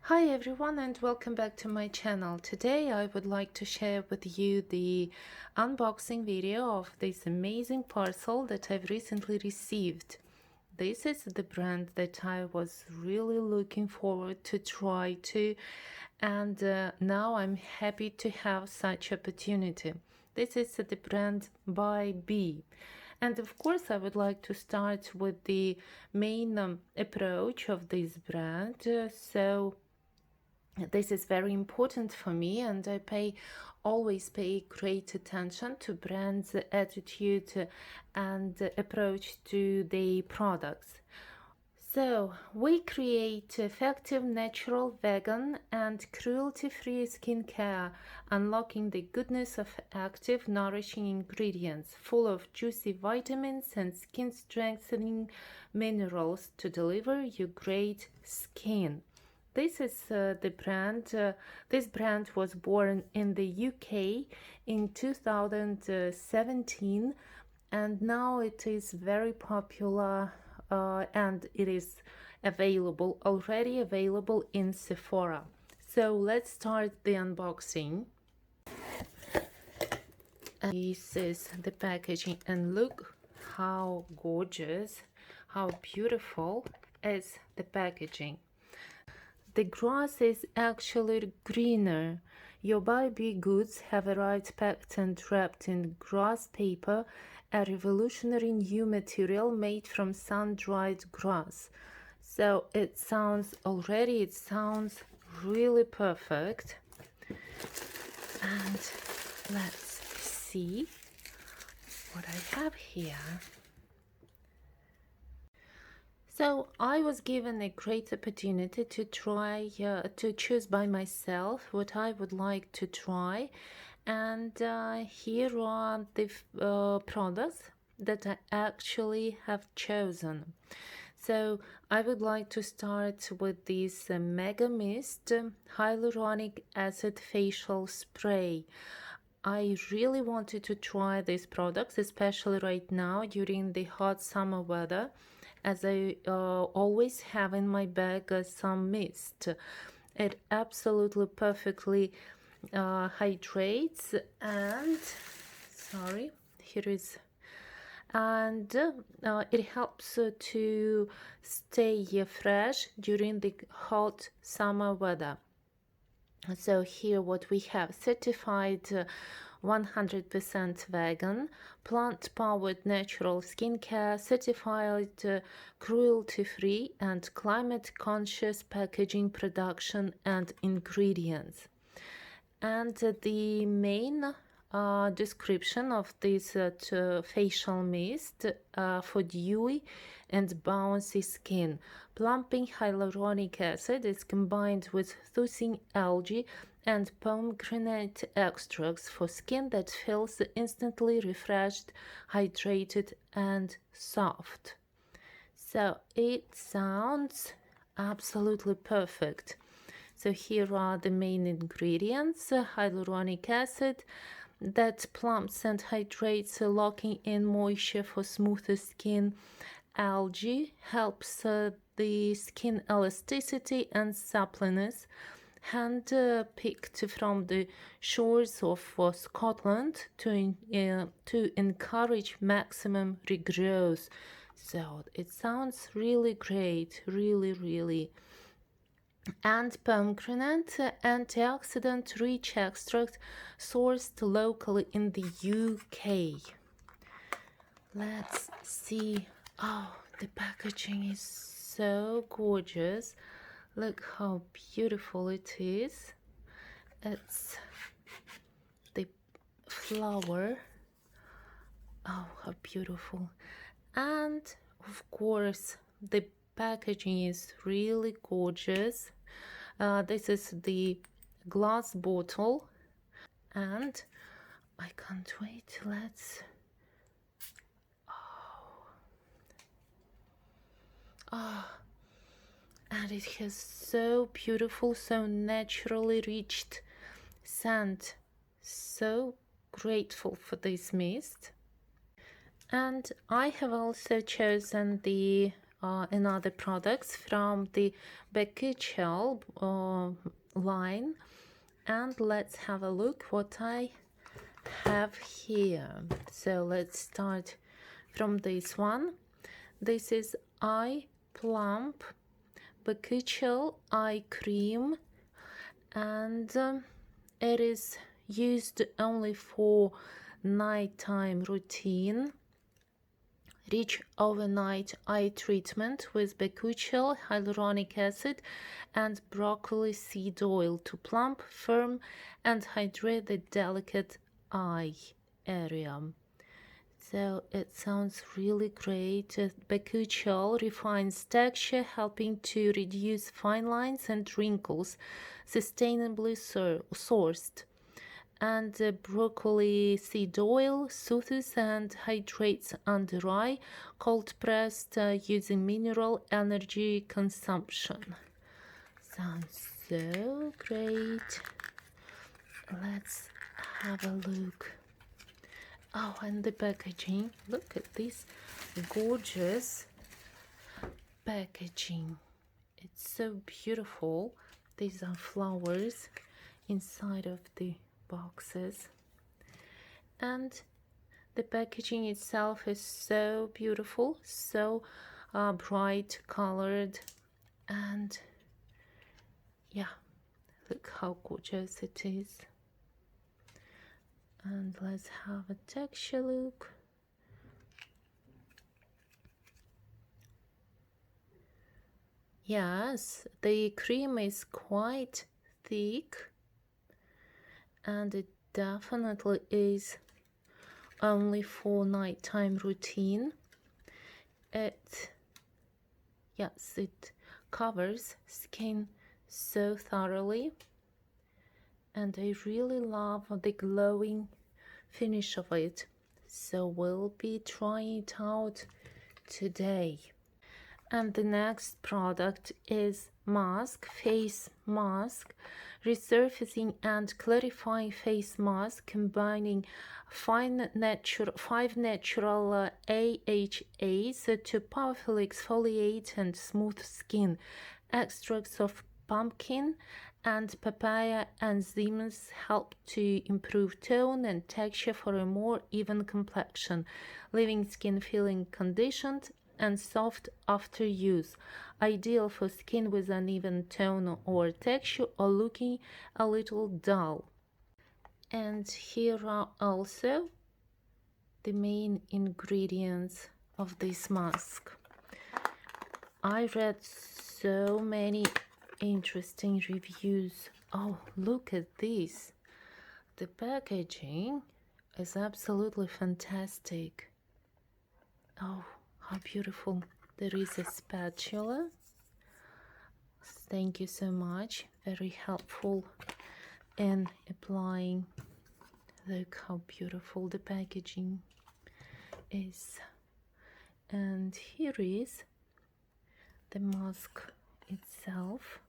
Hi everyone and welcome back to my channel. Today I would like to share with you the unboxing video of this amazing parcel that I've recently received. This is the brand that I was really looking forward to try to, and now I'm happy to have such opportunity. This is the brand BYBI. And of course, I would like to start with the main approach of this brand. This is very important for me, and I always pay great attention to brands' attitude and approach to the products. So, we create effective, natural, vegan, and cruelty-free skincare, unlocking the goodness of active, nourishing ingredients full of juicy vitamins and skin-strengthening minerals to deliver you great skin. This is the brand. This brand was born in the UK in 2017, and now it is very popular, and it is already available in Sephora. So let's start the unboxing. And this is the packaging, and look how gorgeous, how beautiful is the packaging. The grass is actually greener. Your BYBI goods have arrived packed and wrapped in grass paper, a revolutionary new material made from sun-dried grass. So it sounds really perfect. And let's see what I have here. So I was given a great opportunity to try to choose by myself what I would like to try, and here are the products that I actually have chosen. So I would like to start with this Mega Mist Hyaluronic Acid Facial Spray. I really wanted to try these products, especially right now during the hot summer weather, as I always have in my bag some mist. It absolutely perfectly hydrates, and sorry, here is, and it helps to stay fresh during the hot summer weather. So here what we have: certified 100% vegan, plant-powered natural skincare, certified cruelty-free and climate-conscious packaging, production and ingredients. And the main description of this facial mist for dewy and bouncy skin. Plumping hyaluronic acid is combined with thucing algae and pomegranate extracts for skin that feels instantly refreshed, hydrated and soft. So it sounds absolutely perfect. So here are the main ingredients: hyaluronic acid that plumps and hydrates, locking in moisture for smoother skin. Algae helps the skin elasticity and suppleness. Hand picked from the shores of Scotland to encourage maximum regrowth. So it sounds really great, really. And pomegranate antioxidant rich extract sourced locally in the UK. Let's see. Oh, the packaging is so gorgeous. Look how beautiful it is. It's the flower. Oh, how beautiful. And of course, the packaging is really gorgeous. This is the glass bottle, and I can't wait. Let's. Oh, and it has so beautiful, so naturally reached scent. So grateful for this mist. And I have also chosen the another products from the BYBI line, and let's have a look what I have here. So let's start from this one. This is Eye Plump BYBI Eye Cream, and it is used only for nighttime routine. Rich overnight eye treatment with BYBI hyaluronic acid and broccoli seed oil to plump, firm, and hydrate the delicate eye area. So it sounds really great. BYBI refines texture, helping to reduce fine lines and wrinkles, sustainably sourced. And broccoli seed oil soothes and hydrates under eye, cold pressed using mineral energy consumption. Sounds so great. Let's have a look. Oh, and the packaging. Look at this gorgeous packaging. It's so beautiful. These are flowers inside of the boxes, and the packaging itself is so beautiful, so bright colored, and yeah, look how gorgeous it is. And let's have a texture look. Yes, the cream is quite thick, and it definitely is only for nighttime routine. It covers skin so thoroughly, and I really love the glowing finish of it, so we'll be trying it out today. And the next product is face mask, resurfacing and clarifying face mask, combining 5 natural AHAs to powerfully exfoliate and smooth skin. Extracts of pumpkin and papaya enzymes help to improve tone and texture for a more even complexion, leaving skin feeling conditioned and soft after use. Ideal for skin with uneven tone or texture or looking a little dull. And here are also the main ingredients of this mask. I read so many interesting reviews. Oh, look at this. The packaging is absolutely fantastic. Oh, how beautiful. There is a spatula. Thank you so much. Very helpful in applying. Look how beautiful the packaging is. And here is the mask itself.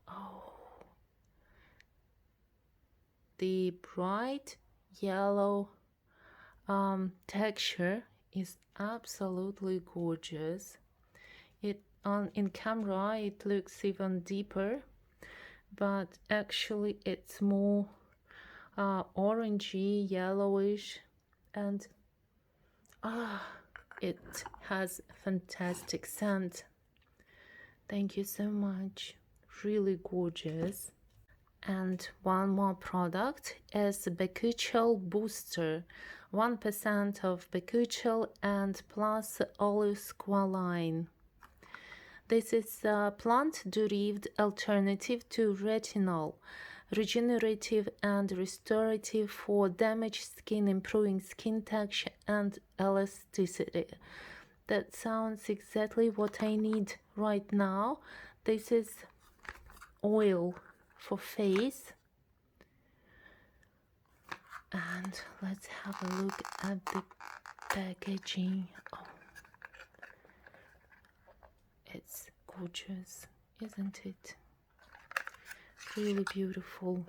Oh, the bright yellow texture is absolutely gorgeous. In camera it looks even deeper, but actually it's more orangey, yellowish, and it has fantastic scent. Thank you so much. Really gorgeous. And one more product is BYBI Booster. 1% of BYBI and plus olive squalane. This is a plant-derived alternative to retinol, regenerative and restorative for damaged skin, improving skin texture and elasticity. That sounds exactly what I need right now. This is oil for face. And let's have a look at the packaging. Oh, it's gorgeous, isn't it? Really beautiful.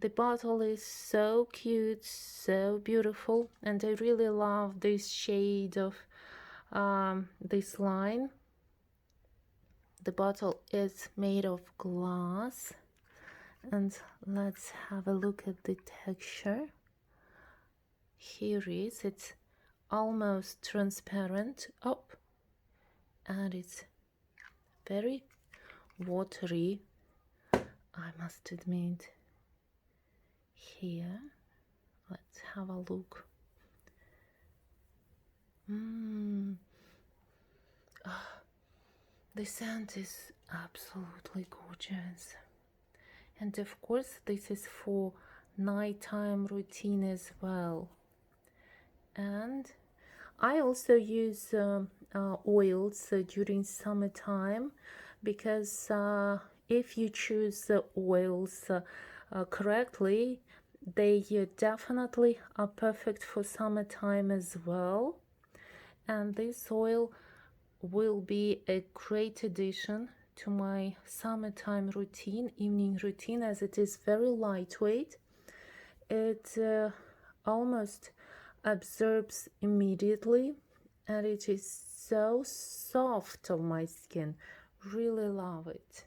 The bottle is so cute, so beautiful, and I really love this shade of this line. The bottle is made of glass, and let's have a look at the texture. Here is, it's almost transparent. Oh, and it's very watery, I must admit. Here, let's have a look. The scent is absolutely gorgeous. And of course, this is for nighttime routine as well. And I also use oils during summertime, because if you choose the oils correctly, they definitely are perfect for summertime as well. And this oil will be a great addition to my summertime routine, evening routine, as it is very lightweight. It almost absorbs immediately, and it is so soft on my skin. Really love it.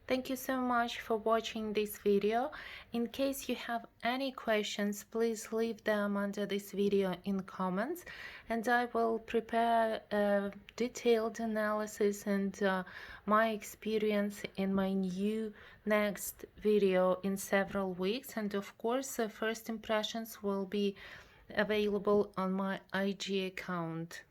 Thank you so much for watching this video. In case you have any questions, please leave them under this video in comments, and I will prepare a detailed analysis and my experience in my new next video in several weeks. And of course, first impressions will be available on my IG account.